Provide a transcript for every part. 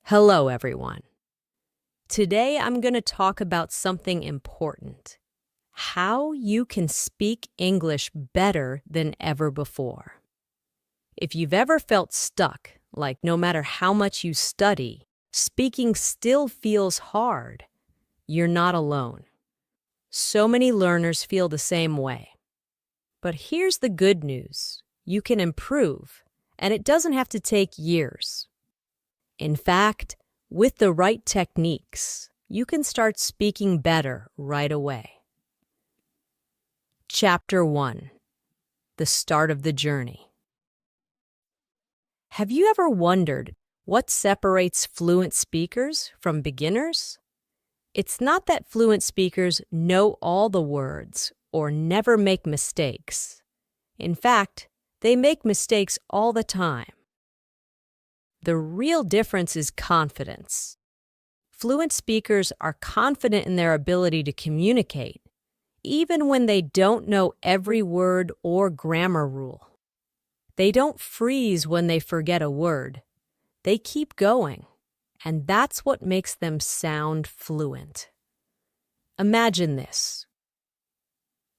Hello, everyone. Today I'm going to talk about something important: how you can speak English better than ever before. If you've ever felt stuck, like no matter how much you study, speaking still feels hard, you're not alone. So many learners feel the same way. But here's the good news: you can improve, and it doesn't have to take years. In fact, with the right techniques, you can start speaking better right away. Chapter 1: The Start of the Journey. Have you ever wondered what separates fluent speakers from beginners? It's not that fluent speakers know all the words or never make mistakes. In fact, they make mistakes all the time. The real difference is confidence. Fluent speakers are confident in their ability to communicate, even when they don't know every word or grammar rule. They don't freeze when they forget a word. They keep going, and that's what makes them sound fluent. Imagine this.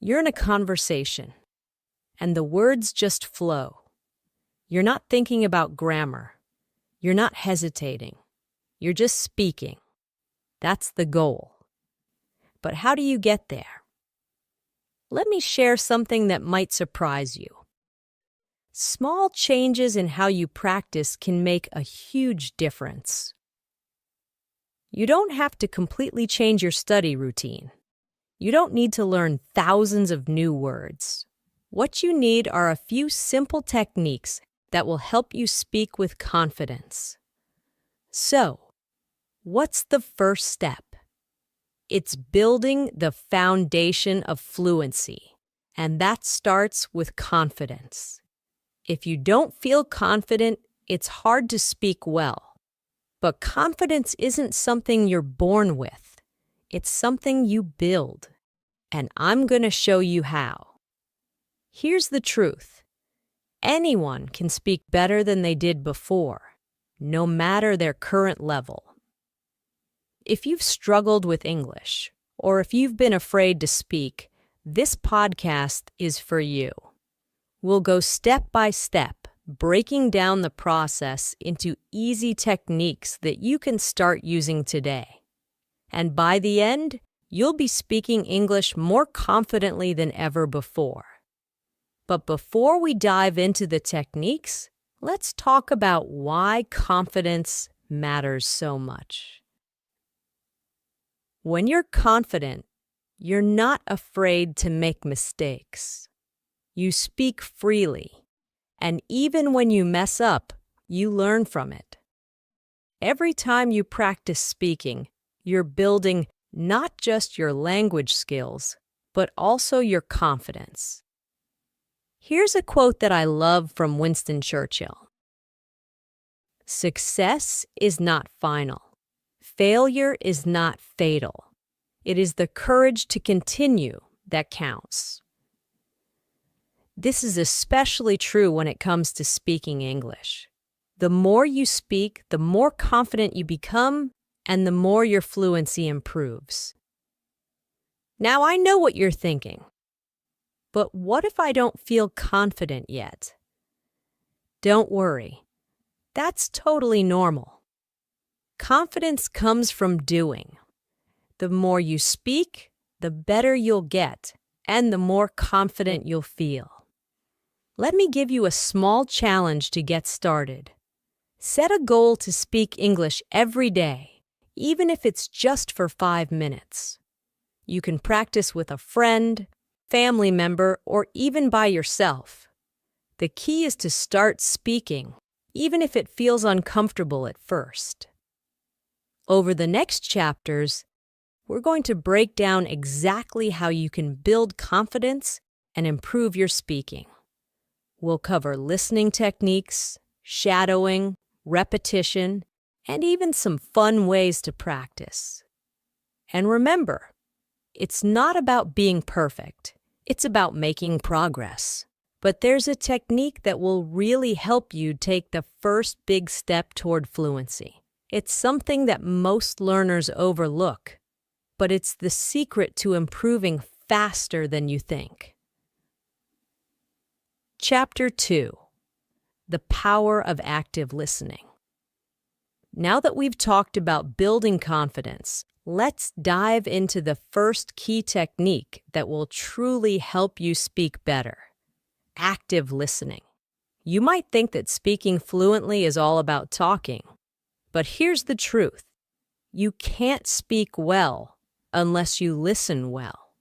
You're in a conversation, and the words just flow. You're not thinking about grammar. You're not hesitating. You're just speaking. That's the goal. But how do you get there? Let me share something that might surprise you. Small changes in how you practice can make a huge difference. You don't have to completely change your study routine. You don't need to learn thousands of new words. What you need are a few simple techniques that will help you speak with confidence. So, what's the first step? It's building the foundation of fluency, and that starts with confidence. If you don't feel confident, it's hard to speak well. But confidence isn't something you're born with. It's something you build, and I'm going to show you how. Here's the truth. Anyone can speak better than they did before, no matter their current level. If you've struggled with English, or if you've been afraid to speak, this podcast is for you. We'll go step by step, breaking down the process into easy techniques that you can start using today. And by the end, you'll be speaking English more confidently than ever before. But before we dive into the techniques, let's talk about why confidence matters so much. When you're confident, you're not afraid to make mistakes. You speak freely, and even when you mess up, you learn from it. Every time you practice speaking, you're building not just your language skills, but also your confidence. Here's a quote that I love from Winston Churchill. "Success is not final. Failure is not fatal. It is the courage to continue that counts." This is especially true when it comes to speaking English. The more you speak, the more confident you become, and the more your fluency improves. Now, I know what you're thinking. But what if I don't feel confident yet? Don't worry. That's totally normal. Confidence comes from doing. The more you speak, the better you'll get, and the more confident you'll feel. Let me give you a small challenge to get started. Set a goal to speak English every day, even if it's just for 5 minutes. You can practice with a friend, family member, or even by yourself. The key is to start speaking, even if it feels uncomfortable at first. Over the next chapters, we're going to break down exactly how you can build confidence and improve your speaking. We'll cover listening techniques, shadowing, repetition, and even some fun ways to practice. And remember, it's not about being perfect. It's about making progress. But there's a technique that will really help you take the first big step toward fluency. It's something that most learners overlook, but it's the secret to improving faster than you think. Chapter 2: The Power of Active Listening. Now that we've talked about building confidence, let's dive into the first key technique that will truly help you speak better: active listening. You might think that speaking fluently is all about talking, but here's the truth. You can't speak well unless you listen well.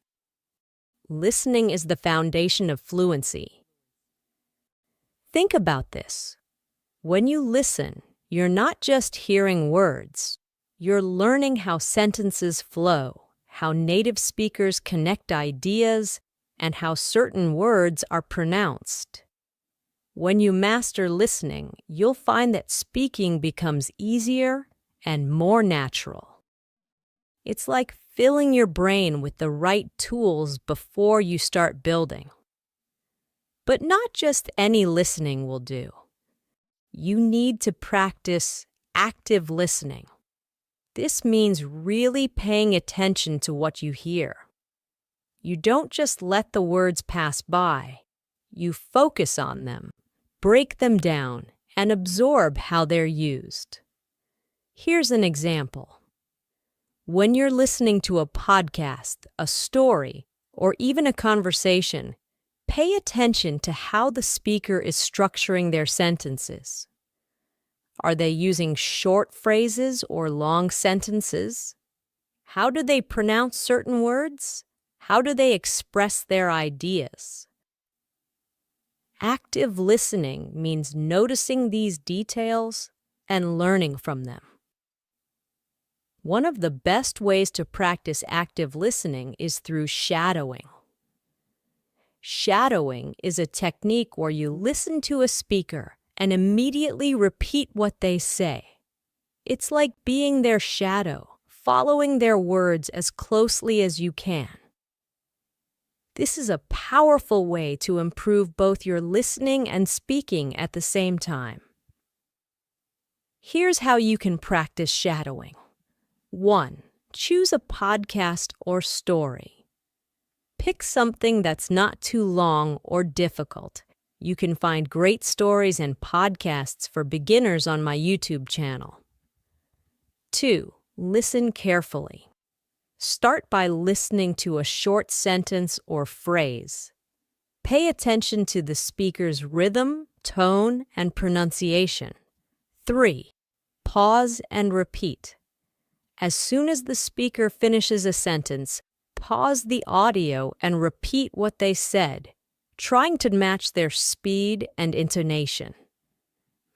Listening is the foundation of fluency. Think about this. When you listen, you're not just hearing words. You're learning how sentences flow, how native speakers connect ideas, and how certain words are pronounced. When you master listening, you'll find that speaking becomes easier and more natural. It's like filling your brain with the right tools before you start building. But not just any listening will do. You need to practice active listening. This means really paying attention to what you hear. You don't just let the words pass by. You focus on them, break them down, and absorb how they're used. Here's an example. When you're listening to a podcast, a story, or even a conversation, pay attention to how the speaker is structuring their sentences. Are they using short phrases or long sentences? How do they pronounce certain words? How do they express their ideas? Active listening means noticing these details and learning from them. One of the best ways to practice active listening is through shadowing. Shadowing is a technique where you listen to a speaker and immediately repeat what they say. It's like being their shadow, following their words as closely as you can. This is a powerful way to improve both your listening and speaking at the same time. Here's how you can practice shadowing. 1. Choose a podcast or story. Pick something that's not too long or difficult. You can find great stories and podcasts for beginners on my YouTube channel. 2. Listen carefully. Start by listening to a short sentence or phrase. Pay attention to the speaker's rhythm, tone, and pronunciation. 3. Pause and repeat. As soon as the speaker finishes a sentence, pause the audio and repeat what they said, trying to match their speed and intonation.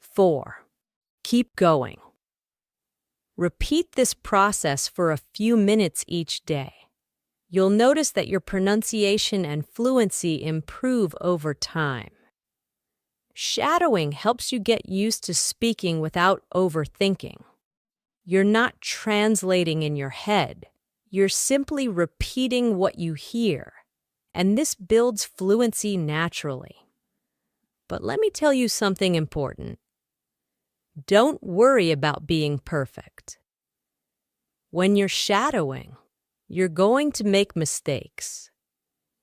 4. Keep going. Repeat this process for a few minutes each day. You'll notice that your pronunciation and fluency improve over time. Shadowing helps you get used to speaking without overthinking. You're not translating in your head. You're simply repeating what you hear, and this builds fluency naturally. But let me tell you something important. Don't worry about being perfect. When you're shadowing, you're going to make mistakes.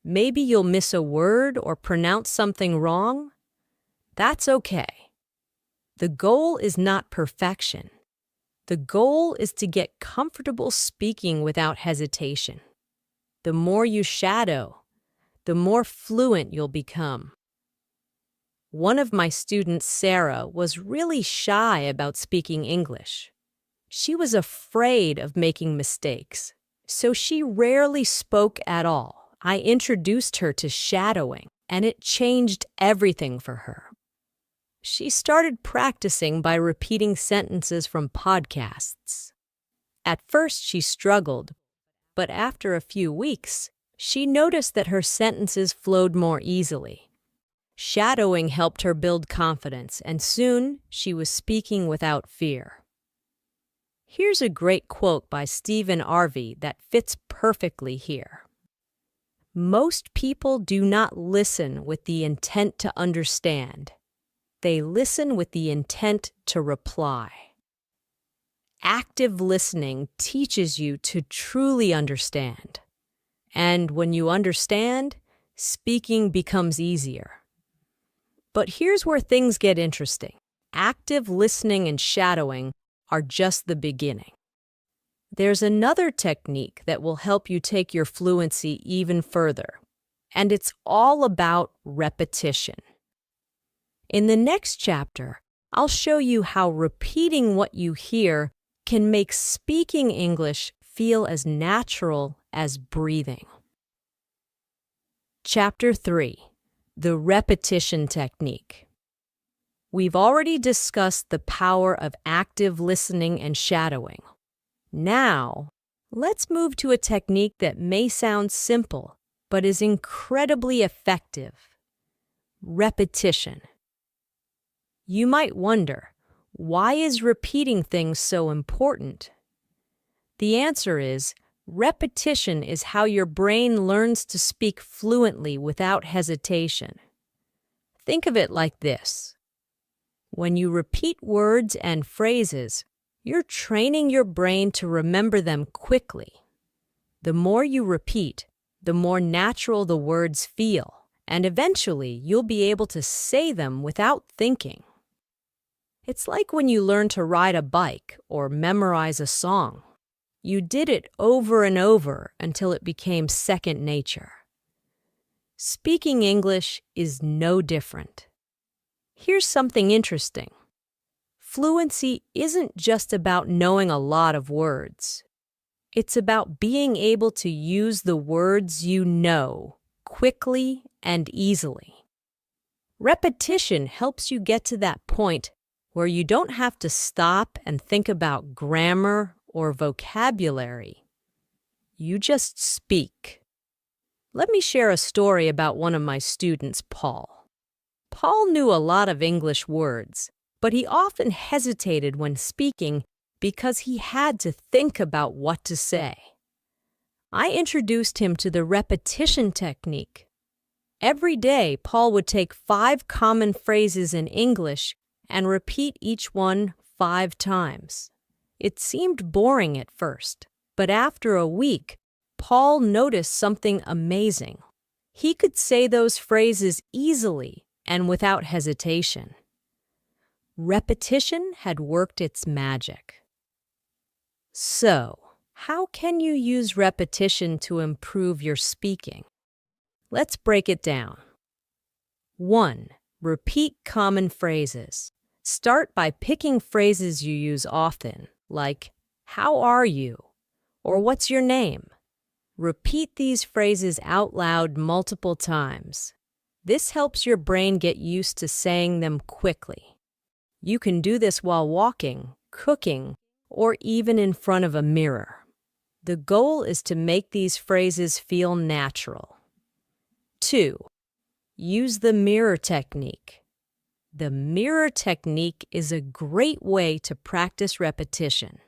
Maybe you'll miss a word or pronounce something wrong. That's okay. The goal is not perfection. The goal is to get comfortable speaking without hesitation. The more you shadow, the more fluent you'll become. One of my students, Sarah, was really shy about speaking English. She was afraid of making mistakes, so she rarely spoke at all. I introduced her to shadowing, and it changed everything for her. She started practicing by repeating sentences from podcasts. At first, she struggled, but after a few weeks, she noticed that her sentences flowed more easily. Shadowing helped her build confidence, and soon she was speaking without fear. Here's a great quote by Stephen Harvey that fits perfectly here. Most people do not listen with the intent to understand. They listen with the intent to reply. active listening teaches you to truly understand. And when you understand, speaking becomes easier. But here's where things get interesting. Active listening and shadowing are just the beginning. There's another technique that will help you take your fluency even further, and it's all about repetition. In the next chapter, I'll show you how repeating what you hear can make speaking English feel as natural as breathing. Chapter 3. The Repetition Technique. We've already discussed the power of active listening and shadowing. Now, let's move to a technique that may sound simple, but is incredibly effective. Repetition. You might wonder, why is repeating things so important? The answer is, repetition is how your brain learns to speak fluently without hesitation. Think of it like this. When you repeat words and phrases, you're training your brain to remember them quickly. The more you repeat, the more natural the words feel, and eventually you'll be able to say them without thinking. It's like when you learn to ride a bike or memorize a song. You did it over and over until it became second nature. Speaking English is no different. Here's something interesting. Fluency isn't just about knowing a lot of words. It's about being able to use the words you know quickly and easily. Repetition helps you get to that point where you don't have to stop and think about grammar or vocabulary. You just speak. Let me share a story about one of my students, Paul. Paul knew a lot of English words, but he often hesitated when speaking because he had to think about what to say. I introduced him to the repetition technique. Every day, Paul would take 5 common phrases in English and repeat each one 5 times. It seemed boring at first, but after a week, Paul noticed something amazing. He could say those phrases easily and without hesitation. Repetition had worked its magic. So, how can you use repetition to improve your speaking? Let's break it down. 1. Repeat common phrases. Start by picking phrases you use often, like, "How are you?" or "What's your name?" Repeat these phrases out loud multiple times. This helps your brain get used to saying them quickly. You can do this while walking, cooking, or even in front of a mirror. The goal is to make these phrases feel natural. 2. Use the mirror technique. The mirror technique is a great way to practice repetition.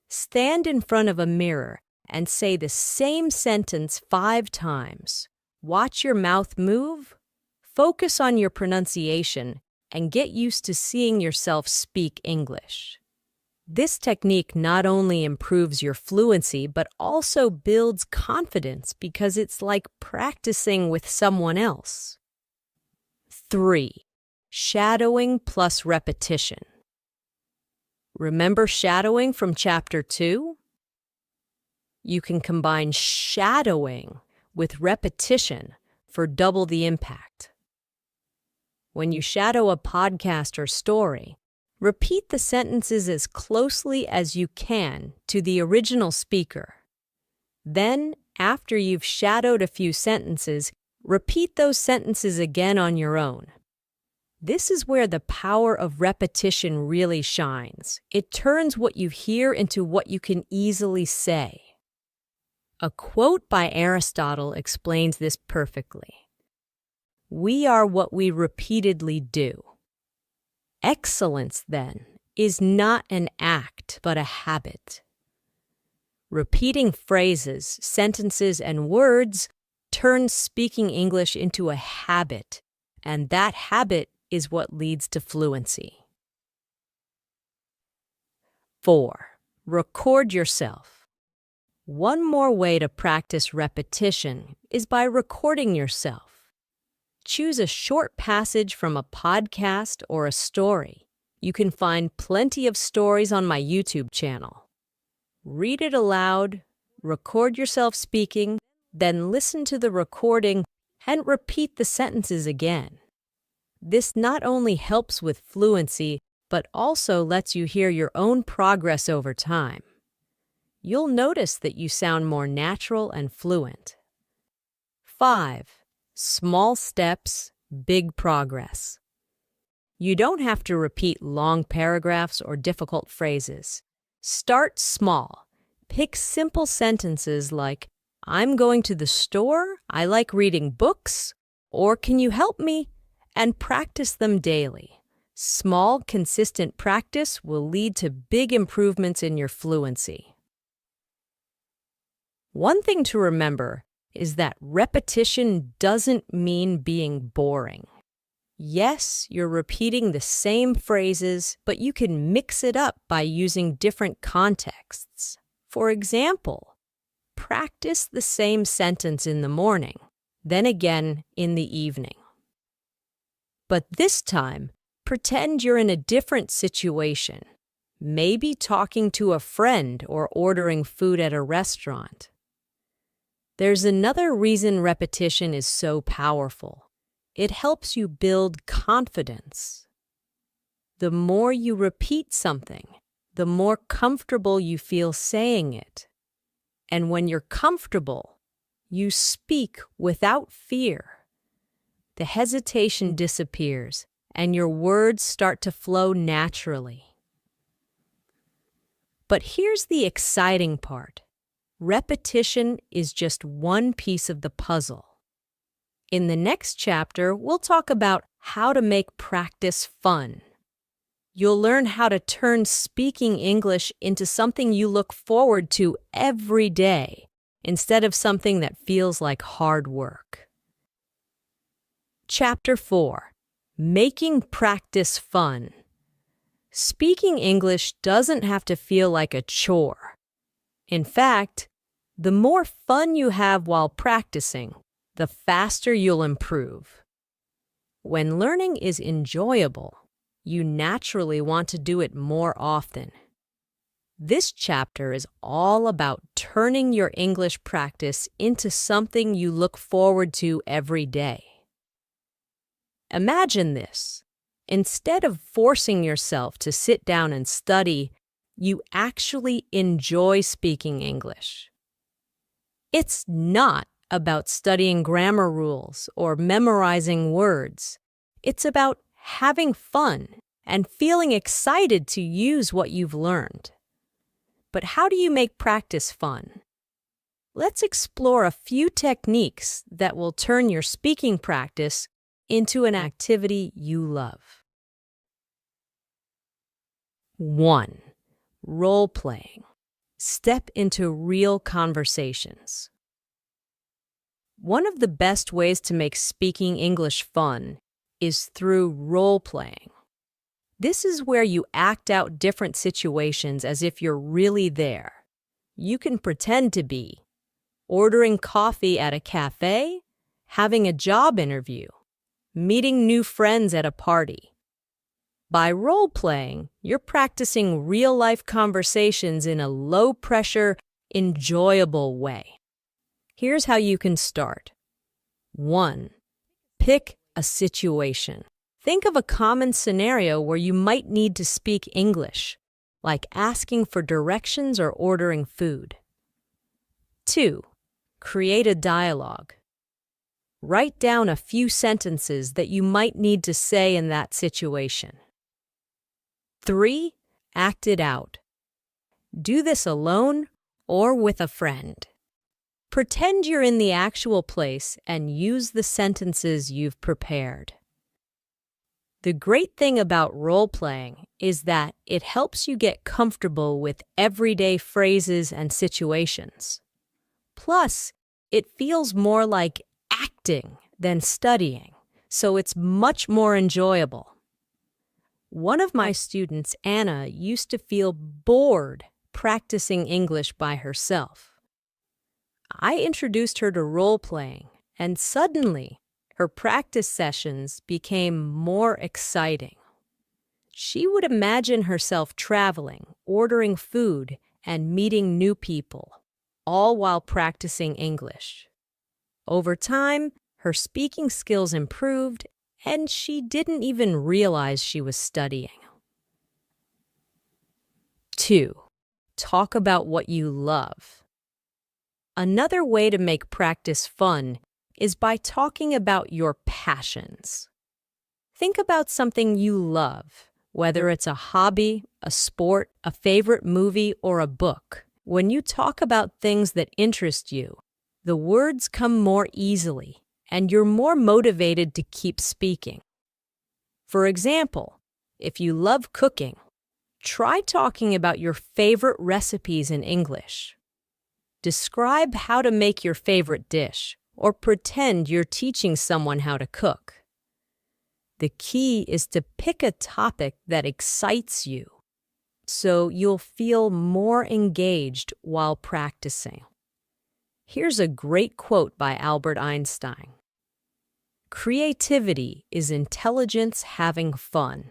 Stand in front of a mirror and say the same sentence 5 times. Watch your mouth move, focus on your pronunciation, and get used to seeing yourself speak English. This technique not only improves your fluency, but also builds confidence because it's like practicing with someone else. 3. Shadowing plus repetition. Remember shadowing from Chapter 2? You can combine shadowing with repetition for double the impact. When you shadow a podcast or story, repeat the sentences as closely as you can to the original speaker. Then, after you've shadowed a few sentences, repeat those sentences again on your own. This is where the power of repetition really shines. It turns what you hear into what you can easily say. A quote by Aristotle explains this perfectly. "We are what we repeatedly do." Excellence, then, is not an act, but a habit. Repeating phrases, sentences, and words turns speaking English into a habit, and that habit is what leads to fluency. 4. Record yourself. One more way to practice repetition is by recording yourself. Choose a short passage from a podcast or a story. You can find plenty of stories on my YouTube channel. Read it aloud, record yourself speaking, then listen to the recording and repeat the sentences again. This not only helps with fluency, but also lets you hear your own progress over time. You'll notice that you sound more natural and fluent. 5. Small steps, big progress. You don't have to repeat long paragraphs or difficult phrases. Start small. Pick simple sentences like, "I'm going to the store, I like reading books," or "Can you help me?" and practice them daily. Small, consistent practice will lead to big improvements in your fluency. One thing to remember is that repetition doesn't mean being boring. Yes, you're repeating the same phrases, but you can mix it up by using different contexts. For example, practice the same sentence in the morning, then again in the evening. But this time, pretend you're in a different situation, maybe talking to a friend or ordering food at a restaurant. There's another reason repetition is so powerful. It helps you build confidence. The more you repeat something, the more comfortable you feel saying it. And when you're comfortable, you speak without fear. The hesitation disappears, and your words start to flow naturally. But here's the exciting part. Repetition is just one piece of the puzzle. In the next chapter, we'll talk about how to make practice fun. You'll learn how to turn speaking English into something you look forward to every day, instead of something that feels like hard work. Chapter 4. Making practice fun. Speaking English doesn't have to feel like a chore. In fact, the more fun you have while practicing, the faster you'll improve. When learning is enjoyable, you naturally want to do it more often. This chapter is all about turning your English practice into something you look forward to every day. Imagine this. Instead of forcing yourself to sit down and study, you actually enjoy speaking English. It's not about studying grammar rules or memorizing words. It's about having fun and feeling excited to use what you've learned. But how do you make practice fun? Let's explore a few techniques that will turn your speaking practice into an activity you love. 1. Role-playing. Step into real conversations. One of the best ways to make speaking English fun is through role-playing. This is where you act out different situations as if you're really there. You can pretend to be ordering coffee at a cafe, having a job interview, meeting new friends at a party. By role-playing, you're practicing real-life conversations in a low-pressure, enjoyable way. Here's how you can start. 1. Pick a situation. Think of a common scenario where you might need to speak English, like asking for directions or ordering food. 2. Create a dialogue. Write down a few sentences that you might need to say in that situation. 3. Act it out. Do this alone or with a friend. Pretend you're in the actual place and use the sentences you've prepared. The great thing about role-playing is that it helps you get comfortable with everyday phrases and situations. Plus, it feels more like acting than studying, so it's much more enjoyable. One of my students, Anna, used to feel bored practicing English by herself. I introduced her to role-playing, and suddenly, her practice sessions became more exciting. She would imagine herself traveling, ordering food, and meeting new people, all while practicing English. Over time, her speaking skills improved, and she didn't even realize she was studying. 2. Talk about what you love. Another way to make practice fun is by talking about your passions. Think about something you love, whether it's a hobby, a sport, a favorite movie, or a book. When you talk about things that interest you, the words come more easily, and you're more motivated to keep speaking. For example, if you love cooking, try talking about your favorite recipes in English. Describe how to make your favorite dish, or pretend you're teaching someone how to cook. The key is to pick a topic that excites you, so you'll feel more engaged while practicing. Here's a great quote by Albert Einstein. "Creativity is intelligence having fun."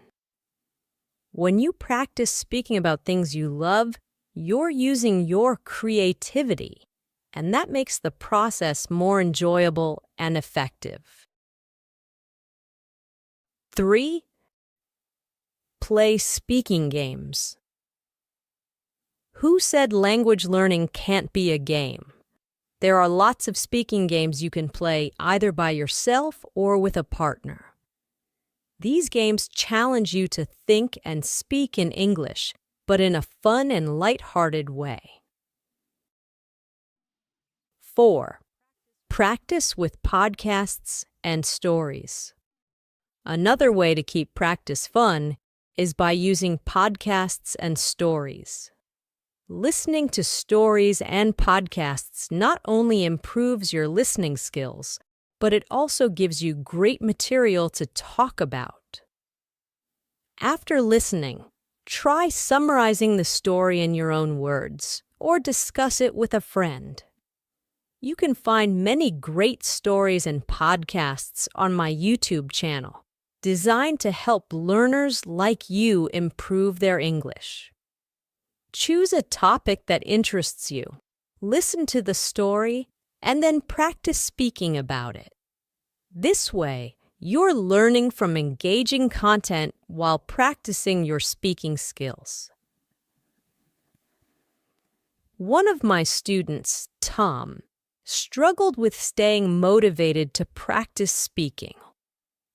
When you practice speaking about things you love, you're using your creativity, and that makes the process more enjoyable and effective. 3. Play speaking games. Who said language learning can't be a game? There are lots of speaking games you can play either by yourself or with a partner. These games challenge you to think and speak in English, but in a fun and lighthearted way. 4. Practice with podcasts and stories. Another way to keep practice fun is by using podcasts and stories. Listening to stories and podcasts not only improves your listening skills, but it also gives you great material to talk about. After listening, try summarizing the story in your own words, or discuss it with a friend. You can find many great stories and podcasts on my YouTube channel, designed to help learners like you improve their English. Choose a topic that interests you, listen to the story, and then practice speaking about it. This way, you're learning from engaging content while practicing your speaking skills. One of my students, Tom, struggled with staying motivated to practice speaking.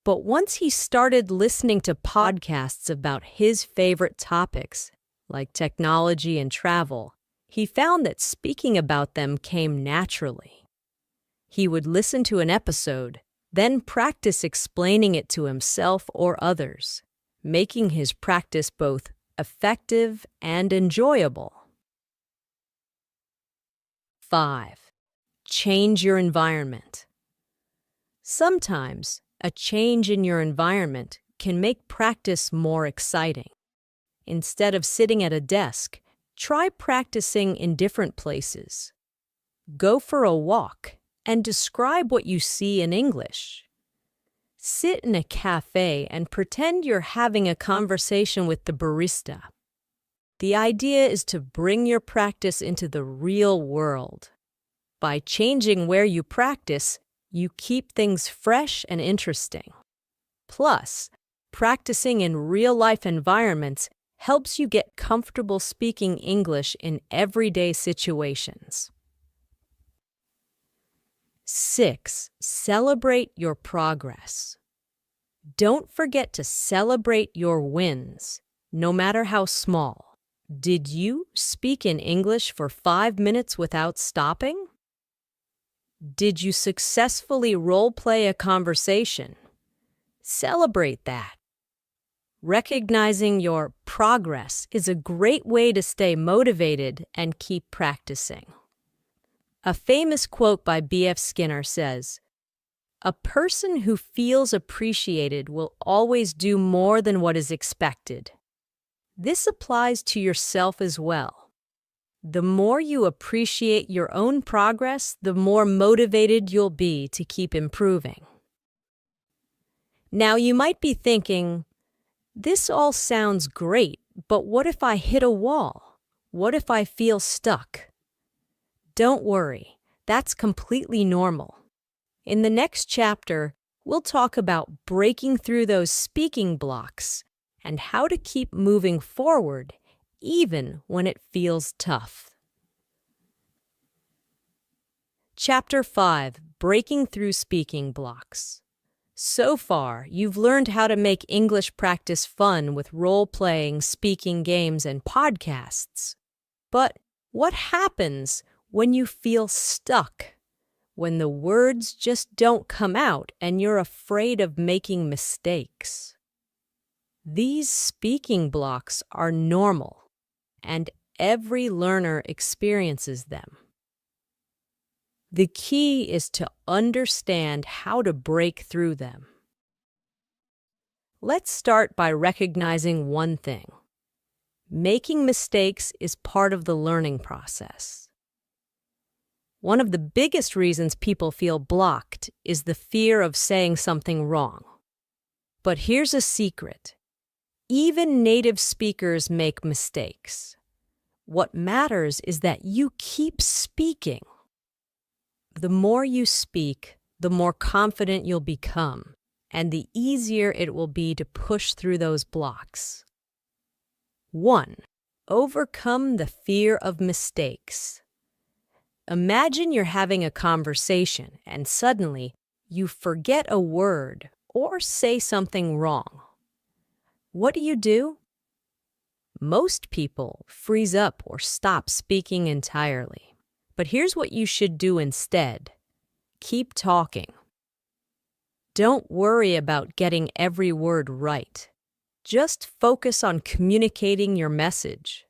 But once he started listening to podcasts about his favorite topics, like technology and travel, he found that speaking about them came naturally. He would listen to an episode, then practice explaining it to himself or others, making his practice both effective and enjoyable. 5. Change your environment. Sometimes, a change in your environment can make practice more exciting. Instead of sitting at a desk, try practicing in different places. Go for a walk and describe what you see in English. Sit in a cafe and pretend you're having a conversation with the barista. The idea is to bring your practice into the real world. By changing where you practice, you keep things fresh and interesting. Plus, practicing in real-life environments helps you get comfortable speaking English in everyday situations. 6. Celebrate your progress. Don't forget to celebrate your wins, no matter how small. Did you speak in English for 5 minutes without stopping? Did you successfully role-play a conversation? Celebrate that. Recognizing your progress is a great way to stay motivated and keep practicing. A famous quote by B.F. Skinner says, "A person who feels appreciated will always do more than what is expected." This applies to yourself as well. The more you appreciate your own progress, the more motivated you'll be to keep improving. Now, you might be thinking, this all sounds great, but what if I hit a wall? What if I feel stuck? Don't worry, that's completely normal. In the next chapter, we'll talk about breaking through those speaking blocks and how to keep moving forward even when it feels tough. Chapter 5: Breaking Through Speaking Blocks. So far, you've learned how to make English practice fun with role-playing, speaking games, and podcasts. But what happens when you feel stuck? When the words just don't come out and you're afraid of making mistakes? These speaking blocks are normal, and every learner experiences them. The key is to understand how to break through them. Let's start by recognizing one thing. Making mistakes is part of the learning process. One of the biggest reasons people feel blocked is the fear of saying something wrong. But here's a secret. Even native speakers make mistakes. What matters is that you keep speaking. The more you speak, the more confident you'll become, and the easier it will be to push through those blocks. 1. Overcome the fear of mistakes. Imagine you're having a conversation and suddenly you forget a word or say something wrong. What do? Most people freeze up or stop speaking entirely. But here's what you should do instead. Keep talking. Don't worry about getting every word right. Just focus on communicating your message.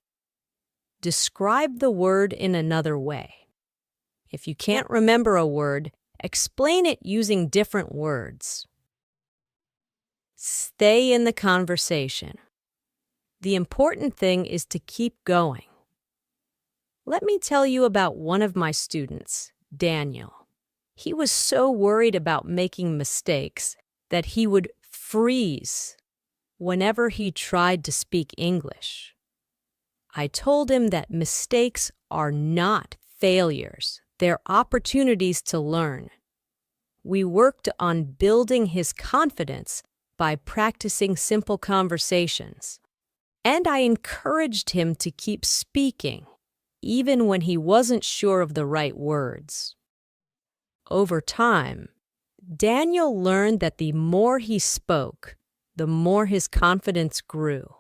Describe the word in another way. If you can't remember a word, explain it using different words. Stay in the conversation. The important thing is to keep going. Let me tell you about one of my students, Daniel. He was so worried about making mistakes that he would freeze whenever he tried to speak English. I told him that mistakes are not failures. They're opportunities to learn. We worked on building his confidence by practicing simple conversations. And I encouraged him to keep speaking, even when he wasn't sure of the right words. Over time, Daniel learned that the more he spoke, the more his confidence grew,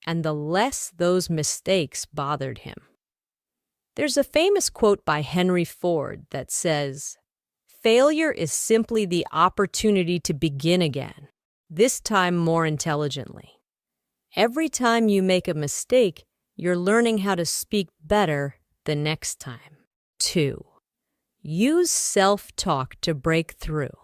and the less those mistakes bothered him. There's a famous quote by Henry Ford that says, "Failure is simply the opportunity to begin again, this time more intelligently." Every time you make a mistake, you're learning how to speak better the next time. 2. Use self-talk to break through.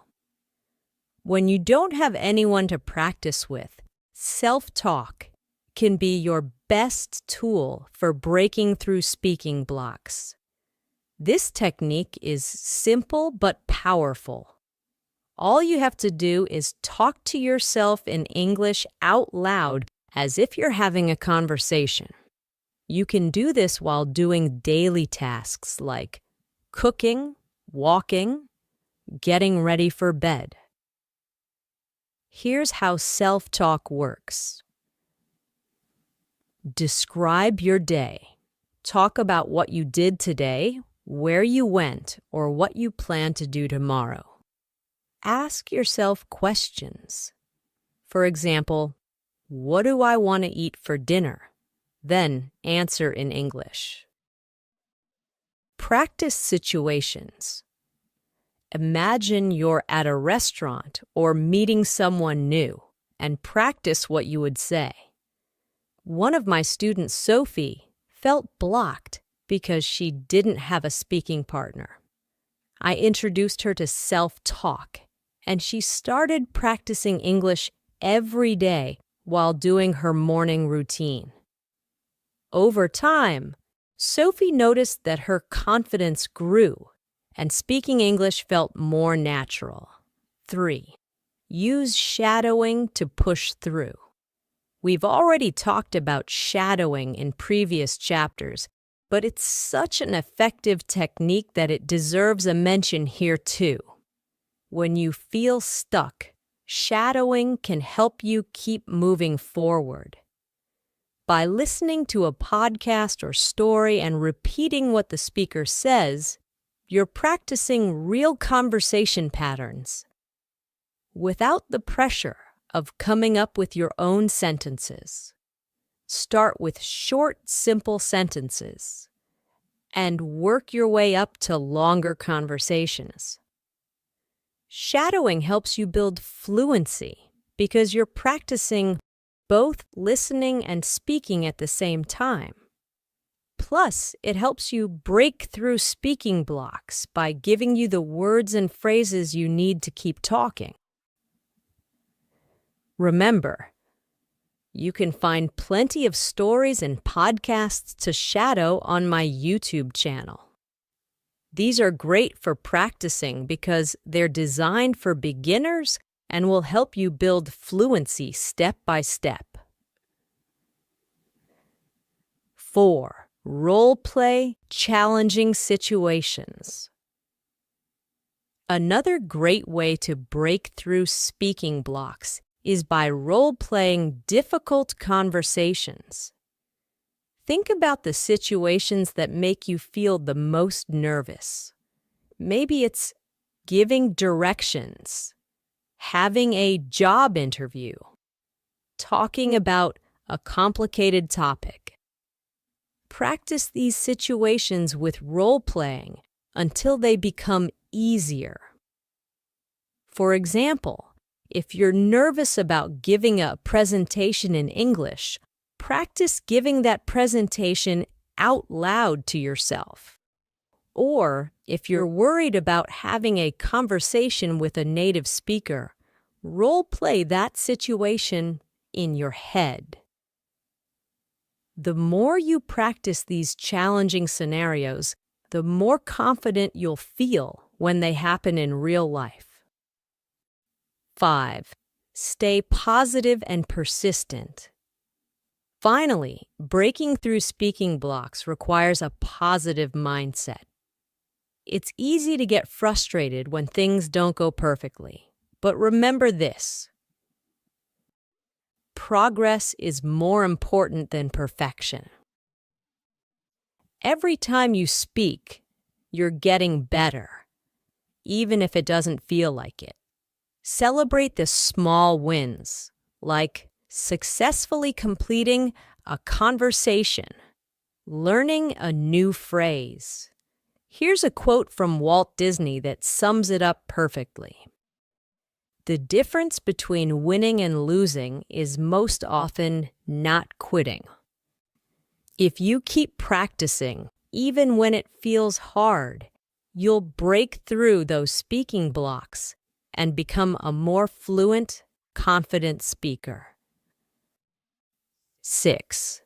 When you don't have anyone to practice with, self-talk can be your best tool for breaking through speaking blocks. This technique is simple but powerful. All you have to do is talk to yourself in English out loud as if you're having a conversation. You can do this while doing daily tasks like cooking, walking, getting ready for bed. Here's how self-talk works. Describe your day. Talk about what you did today, where you went, or what you plan to do tomorrow. Ask yourself questions. For example, what do I want to eat for dinner? Then answer in English. Practice situations. Imagine you're at a restaurant or meeting someone new and practice what you would say. One of my students, Sophie, felt blocked because she didn't have a speaking partner. I introduced her to self-talk, and she started practicing English every day while doing her morning routine. Over time, Sophie noticed that her confidence grew and speaking English felt more natural. 3. Use shadowing to push through. We've already talked about shadowing in previous chapters, but it's such an effective technique that it deserves a mention here too. When you feel stuck, shadowing can help you keep moving forward. By listening to a podcast or story and repeating what the speaker says, you're practicing real conversation patterns. Without the pressure of coming up with your own sentences, start with short, simple sentences and work your way up to longer conversations. Shadowing helps you build fluency because you're practicing both listening and speaking at the same time. Plus, it helps you break through speaking blocks by giving you the words and phrases you need to keep talking. Remember, you can find plenty of stories and podcasts to shadow on my YouTube channel. These are great for practicing because they're designed for beginners and will help you build fluency step by step. 4. Role-play challenging situations. Another great way to break through speaking blocks is by role-playing difficult conversations. Think about the situations that make you feel the most nervous. Maybe it's giving directions, having a job interview, talking about a complicated topic. Practice these situations with role-playing until they become easier. For example, if you're nervous about giving a presentation in English, practice giving that presentation out loud to yourself. Or, if you're worried about having a conversation with a native speaker, role-play that situation in your head. The more you practice these challenging scenarios, the more confident you'll feel when they happen in real life. 5. Stay positive and persistent. Finally, breaking through speaking blocks requires a positive mindset. It's easy to get frustrated when things don't go perfectly, but remember this: progress is more important than perfection. Every time you speak, you're getting better, even if it doesn't feel like it. Celebrate the small wins, like successfully completing a conversation, learning a new phrase. Here's a quote from Walt Disney that sums it up perfectly. The difference between winning and losing is most often not quitting. If you keep practicing, even when it feels hard, you'll break through those speaking blocks and become a more fluent, confident speaker. 6.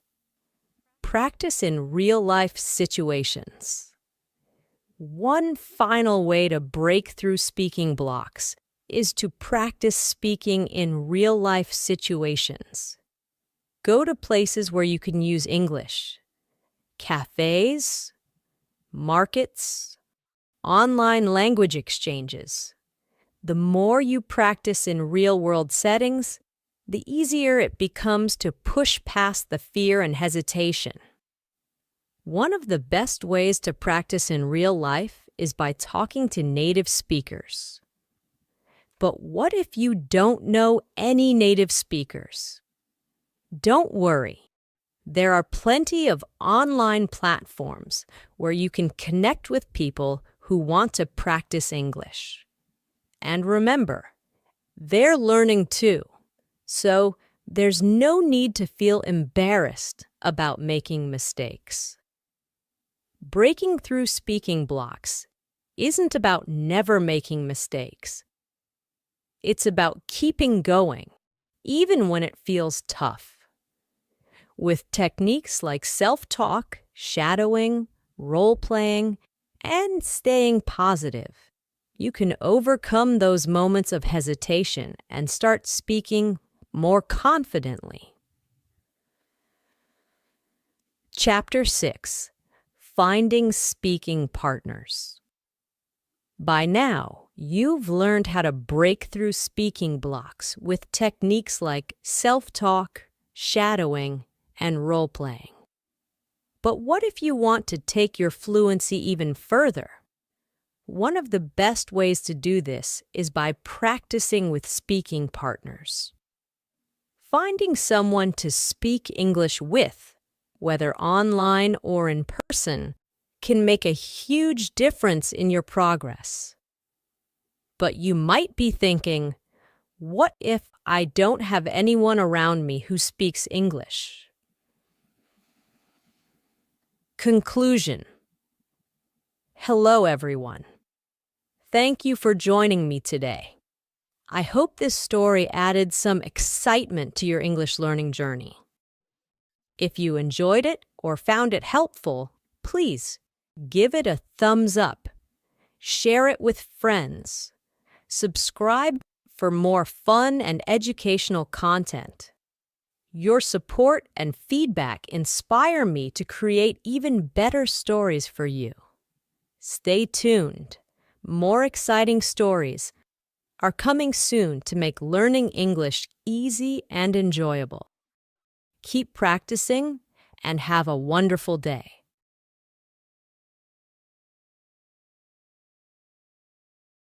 Practice in real-life situations. One final way to break through speaking blocks is to practice speaking in real-life situations. Go to places where you can use English: cafes, markets, online language exchanges. The more you practice in real-world settings, the easier it becomes to push past the fear and hesitation. One of the best ways to practice in real life is by talking to native speakers. But what if you don't know any native speakers? Don't worry. There are plenty of online platforms where you can connect with people who want to practice English. And remember, they're learning too, so there's no need to feel embarrassed about making mistakes. Breaking through speaking blocks isn't about never making mistakes. It's about keeping going, even when it feels tough. With techniques like self-talk shadowing, role-playing, and staying positive, you can overcome those moments of hesitation and start speaking more confidently. Chapter 6: Finding Speaking Partners. By now, you've learned how to break through speaking blocks with techniques like self-talk, shadowing, and role-playing. But what if you want to take your fluency even further? One of the best ways to do this is by practicing with speaking partners. Finding someone to speak English with, whether online or in person, can make a huge difference in your progress. But you might be thinking, what if I don't have anyone around me who speaks English? Conclusion. Hello, everyone. Thank you for joining me today. I hope this story added some excitement to your English learning journey. If you enjoyed it or found it helpful, please give it a thumbs up, share it with friends, subscribe for more fun and educational content. Your support and feedback inspire me to create even better stories for you. Stay tuned. More exciting stories are coming soon to make learning English easy and enjoyable. Keep practicing and have a wonderful day.